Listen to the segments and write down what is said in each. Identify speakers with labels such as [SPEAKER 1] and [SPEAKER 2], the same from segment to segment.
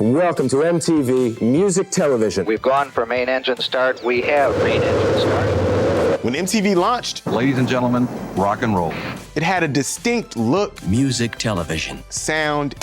[SPEAKER 1] Welcome to MTV Music Television.
[SPEAKER 2] We've gone for main engine start. We have main engine start.
[SPEAKER 3] When MTV launched,
[SPEAKER 4] ladies and gentlemen, rock and roll.
[SPEAKER 3] It had a distinct look,
[SPEAKER 5] music television,
[SPEAKER 3] sound,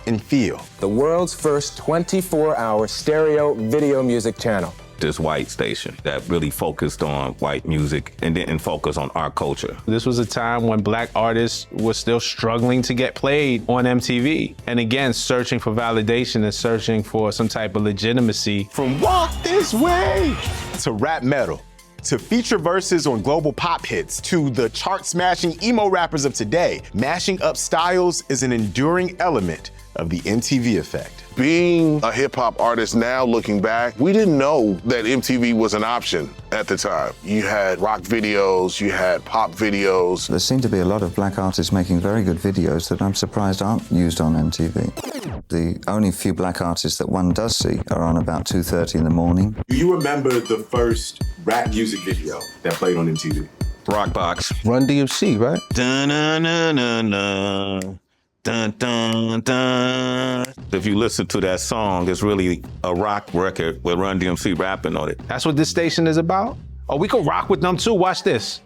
[SPEAKER 3] and feel.
[SPEAKER 1] The world's first 24-hour stereo video music channel.
[SPEAKER 6] This white station that really focused on white music and didn't focus on our culture.
[SPEAKER 7] This was a time when black artists were still struggling to get played on MTV. And again, searching for validation and searching for some type of legitimacy.
[SPEAKER 3] From Walk This Way to rap metal, to feature verses on global pop hits, to the chart-smashing emo rappers of today, mashing up styles is an enduring element of the MTV effect.
[SPEAKER 8] Being a hip-hop artist now, looking back, we didn't know that MTV was an option at the time. You had rock videos, you had pop videos.
[SPEAKER 9] There seem to be a lot of black artists making very good videos that I'm surprised aren't used on MTV. The only few black artists that one does see are on about 2:30 in the morning.
[SPEAKER 10] Do you remember the first rap music video that played on MTV?
[SPEAKER 6] Rockbox.
[SPEAKER 11] Run DMC, right?
[SPEAKER 6] Dun-dun-dun-dun-dun. Dun, dun, dun. If you listen to that song, it's really a rock record with Run DMC rapping on it.
[SPEAKER 7] That's what this station is about? Oh, we can rock with them too, watch this.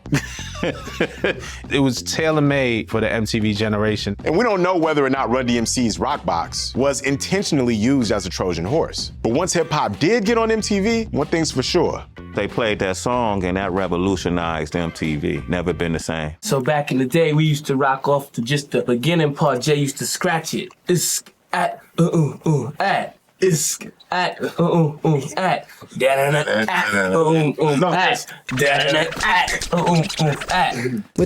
[SPEAKER 7] It was tailor-made for the MTV generation.
[SPEAKER 3] And we don't know whether or not Run DMC's Rockbox was intentionally used as a Trojan horse. But once hip-hop did get on MTV, one thing's for sure.
[SPEAKER 6] They played that song and that revolutionized MTV. Never been the same.
[SPEAKER 12] So back in the day, we used to rock off to just the beginning part. Jay used to scratch it. It's at, at. It's at, at.
[SPEAKER 13] With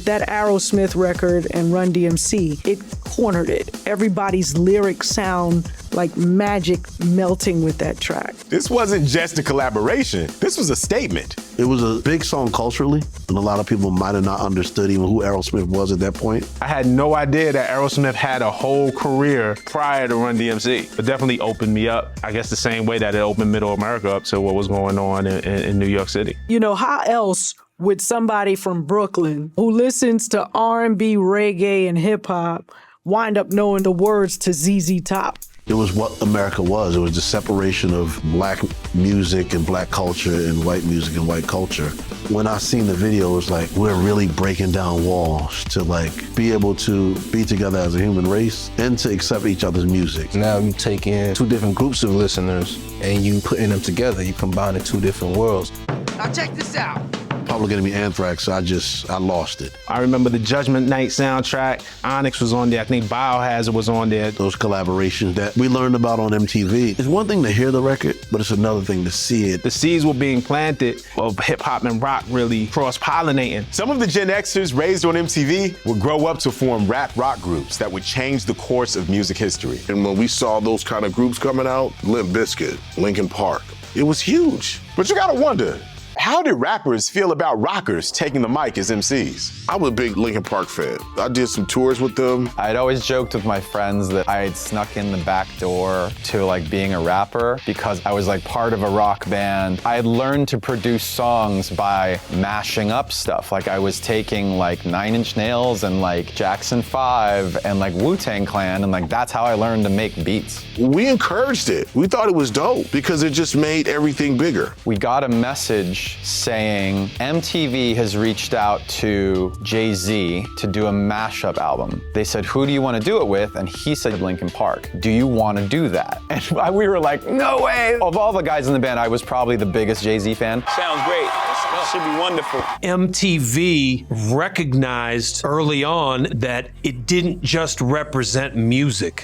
[SPEAKER 13] that Aerosmith record and Run DMC, it cornered it. Everybody's lyrics sound like magic melting with that track.
[SPEAKER 3] This wasn't just a collaboration. This was a statement.
[SPEAKER 11] It was a big song culturally, and a lot of people might have not understood even who Aerosmith was at that point.
[SPEAKER 7] I had no idea that Aerosmith had a whole career prior to Run DMC. It definitely opened me up, I guess the same way that it opened Middle America up to what was going on in New York City.
[SPEAKER 13] You know, how else would somebody from Brooklyn who listens to R&B, reggae, and hip hop wind up knowing the words to ZZ Top?
[SPEAKER 11] It was what America was. It was the separation of black music and black culture and white music and white culture. When I seen the video, it was like, we're really breaking down walls to like be able to be together as a human race and to accept each other's music.
[SPEAKER 5] Now you take in two different groups of listeners and you putting them together, you combining two different worlds.
[SPEAKER 14] Now check this out.
[SPEAKER 11] Public Enemy Anthrax, I lost it.
[SPEAKER 7] I remember the Judgment Night soundtrack. Onyx was on there. I think Biohazard was on there.
[SPEAKER 11] Those collaborations that we learned about on MTV. It's one thing to hear the record, but it's another thing to see it.
[SPEAKER 7] The seeds were being planted of hip hop and rock really cross-pollinating.
[SPEAKER 3] Some of the Gen Xers raised on MTV would grow up to form rap rock groups that would change the course of music history.
[SPEAKER 8] And when we saw those kind of groups coming out, Limp Bizkit, Linkin Park, it was huge.
[SPEAKER 3] But you gotta wonder, how did rappers feel about rockers taking the mic as MCs?
[SPEAKER 8] I was a big Linkin Park fan. I did some tours with them.
[SPEAKER 15] I'd always joked with my friends that I had snuck in the back door to like being a rapper because I was like part of a rock band. I had learned to produce songs by mashing up stuff. Like I was taking like Nine Inch Nails and like Jackson 5 and like Wu-Tang Clan, and like that's how I learned to make beats.
[SPEAKER 8] We encouraged it. We thought it was dope because it just made everything bigger.
[SPEAKER 15] We got a message saying MTV has reached out to Jay-Z to do a mashup album. They said, who do you want to do it with? And he said Linkin Park. Do you want to do that? And we were like, no way. Of all the guys in the band, I was probably the biggest Jay-Z fan.
[SPEAKER 16] Sounds great. Should be wonderful.
[SPEAKER 17] MTV recognized early on that it didn't just represent music.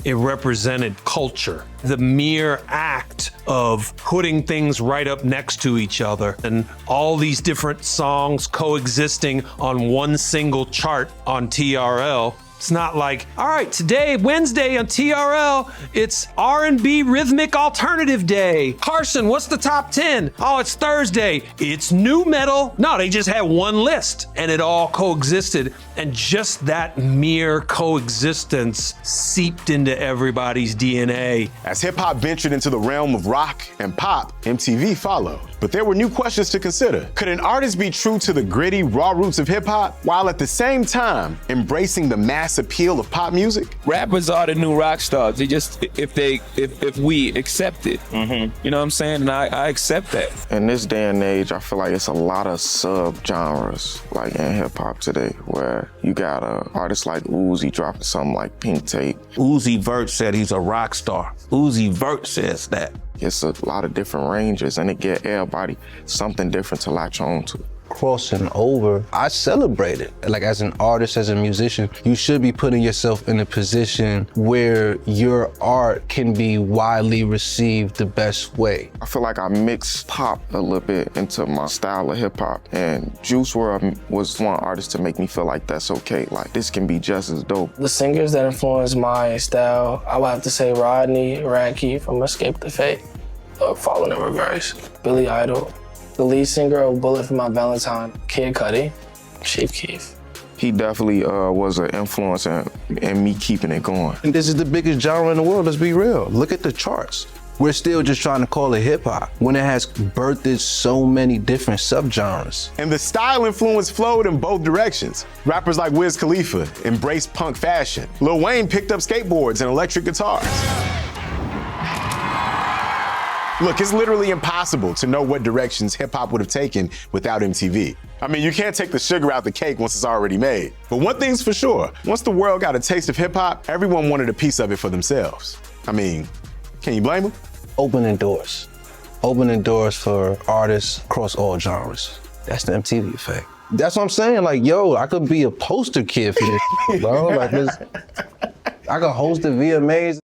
[SPEAKER 17] It represented culture. The mere act of putting things right up next to each other and all these different songs coexisting on one single chart on TRL. It's not like, all right, today, Wednesday on TRL, it's R&B Rhythmic Alternative Day. Carson, what's the top 10? Oh, it's Thursday. It's new metal. No, they just had one list and it all coexisted. And just that mere coexistence seeped into everybody's DNA.
[SPEAKER 3] As hip hop ventured into the realm of rock and pop, MTV followed. But there were new questions to consider. Could an artist be true to the gritty, raw roots of hip hop while at the same time embracing the mass appeal of pop music?
[SPEAKER 14] Rappers are the new rock stars. They just, if we accept it, you know what I'm saying? And I accept that.
[SPEAKER 18] In this day and age, I feel like it's a lot of sub-genres like in hip hop today, where you got artists like Uzi dropping something like Pink Tape.
[SPEAKER 6] Uzi Vert said he's a rock star. Uzi Vert says that.
[SPEAKER 18] It's a lot of different ranges, and it get everybody something different to latch on to.
[SPEAKER 5] Crossing over, I celebrate it. Like as an artist, as a musician, you should be putting yourself in a position where your art can be widely received the best way.
[SPEAKER 18] I feel like I mix pop a little bit into my style of hip hop, and Juice WRLD was one artist to make me feel like that's okay. Like this can be just as dope.
[SPEAKER 12] The singers that influenced my style, I would have to say Rodney, Radke from Escape the Fate, Falling in Reverse, Billy Idol. The lead singer of Bullet for My Valentine, Kid Cudi, Chief Keef.
[SPEAKER 18] He definitely was an influence in me keeping it going.
[SPEAKER 5] And this is the biggest genre in the world, let's be real. Look at the charts. We're still just trying to call it hip hop when it has birthed so many different subgenres.
[SPEAKER 3] And the style influence flowed in both directions. Rappers like Wiz Khalifa embraced punk fashion. Lil Wayne picked up skateboards and electric guitars. Look, it's literally impossible to know what directions hip-hop would have taken without MTV. I mean, you can't take the sugar out the cake once it's already made. But one thing's for sure, once the world got a taste of hip-hop, everyone wanted a piece of it for themselves. I mean, can you blame them?
[SPEAKER 5] Opening doors. Opening doors for artists across all genres. That's the MTV effect. That's what I'm saying, like, yo, I could be a poster kid for this, bro. Like, I could host the VMAs.